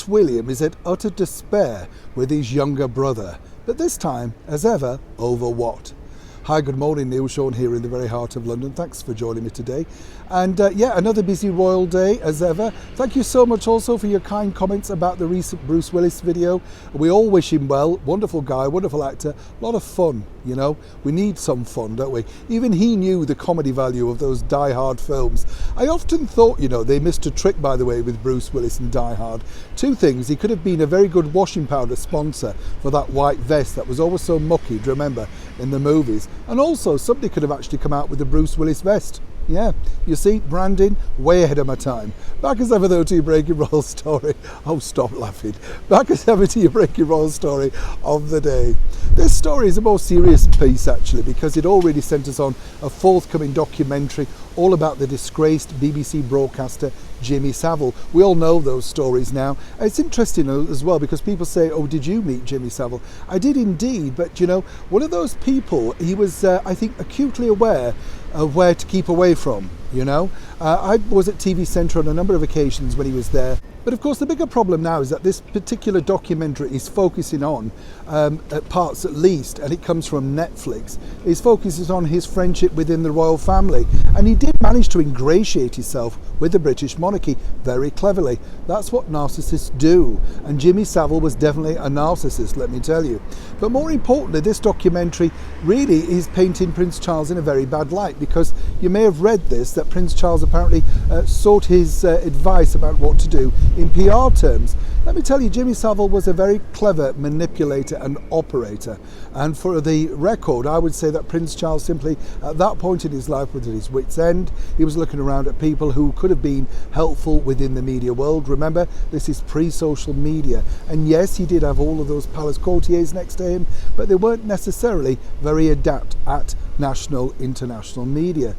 Prince William is at utter despair with his younger brother, but this time, as ever, over what? Hi, good morning, Neil Sean here in the very heart of London. Thanks for joining me today. And another busy royal day as ever. Thank you so much also for your kind comments about the recent Bruce Willis video. We all wish him well. Wonderful guy, wonderful actor, a lot of fun, you know. We need some fun, don't we? Even he knew the comedy value of those Die Hard films. I often thought, you know, they missed a trick, by the way, with Bruce Willis and Die Hard. Two things: he could have been a very good washing powder sponsor for that white vest that was always so mucky, do you remember, in the movies? And also, somebody could have actually come out with the Bruce Willis vest. Yeah, you see, branding, way ahead of my time. Back as ever though to your Breaking Royal story. Oh, stop laughing. Back as ever to your Breaking Royal story of the day. This story is a more serious piece actually, because it already centres on a forthcoming documentary all about the disgraced BBC broadcaster Jimmy Savile. We all know those stories now. It's interesting as well because people say, oh, did you meet Jimmy Savile? I did indeed, but you know, one of those people, he was, I think, acutely aware of where to keep away from, you know. I was at TV Centre on a number of occasions when he was there. But of course the bigger problem now is that this particular documentary is focusing on, at parts at least, and it comes from Netflix, is focuses on his friendship within the royal family. And he did manage to ingratiate himself with the British monarchy very cleverly. That's what narcissists do. And Jimmy Savile was definitely a narcissist, let me tell you. But more importantly, this documentary really is painting Prince Charles in a very bad light, because you may have read this, that Prince Charles apparently sought his advice about what to do in PR terms. Let me tell you, Jimmy Savile was a very clever manipulator and operator. And for the record, I would say that Prince Charles simply, at that point in his life, was at his wit's end. He was looking around at people who could have been helpful within the media world. Remember, this is pre-social media. And yes, he did have all of those palace courtiers next to him, but they weren't necessarily very adept at national, international media.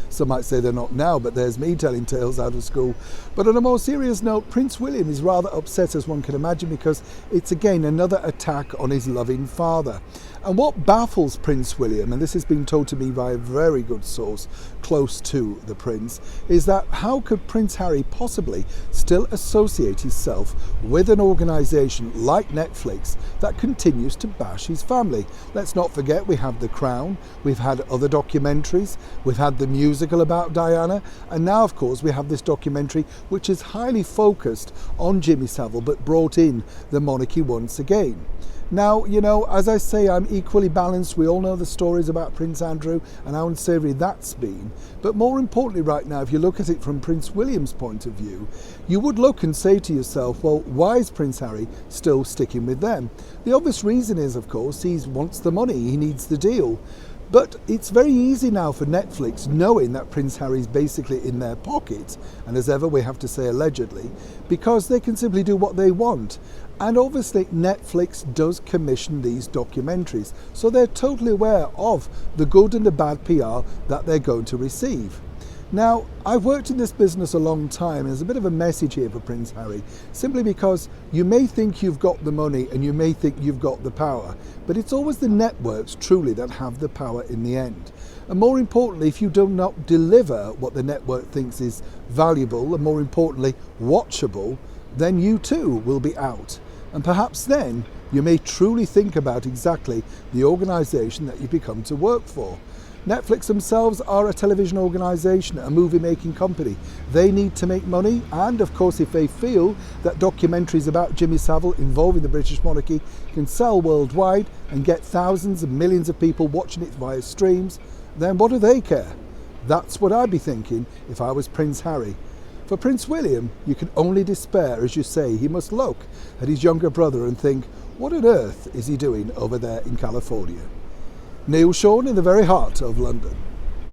Some might say they're not now, but there's me telling tales out of school. But on a more serious note, Prince William is rather upset, as one can imagine, because it's again another attack on his loving father. And what baffles Prince William, and this has been told to me by a very good source close to the Prince, is that how could Prince Harry possibly still associate himself with an organisation like Netflix that continues to bash his family? Let's not forget, we have The Crown, we've had other documentaries, we've had the musical about Diana, and now of course we have this documentary which is highly focused on Jimmy Savile but brought in the monarchy once again. Now, you know, as I say, I'm equally balanced. We all know the stories about Prince Andrew and how unsavoury that's been. But more importantly right now, if you look at it from Prince William's point of view, you would look and say to yourself, well, why is Prince Harry still sticking with them? The obvious reason is, of course, he wants the money, he needs the deal. But it's very easy now for Netflix, knowing that Prince Harry's basically in their pocket, and as ever we have to say allegedly, because they can simply do what they want. And obviously Netflix does commission these documentaries, so they're totally aware of the good and the bad PR that they're going to receive. Now, I've worked in this business a long time, and there's a bit of a message here for Prince Harry, simply because you may think you've got the money and you may think you've got the power, but it's always the networks truly that have the power in the end. And more importantly, if you do not deliver what the network thinks is valuable and more importantly watchable, then you too will be out. And perhaps then you may truly think about exactly the organisation that you become to work for. Netflix themselves are a television organisation, a movie-making company. They need to make money, and of course if they feel that documentaries about Jimmy Savile involving the British monarchy can sell worldwide and get thousands and millions of people watching it via streams, then what do they care? That's what I'd be thinking if I was Prince Harry. For Prince William, you can only despair, as you say. He must look at his younger brother and think, what on earth is he doing over there in California? Neil Sean in the very heart of London.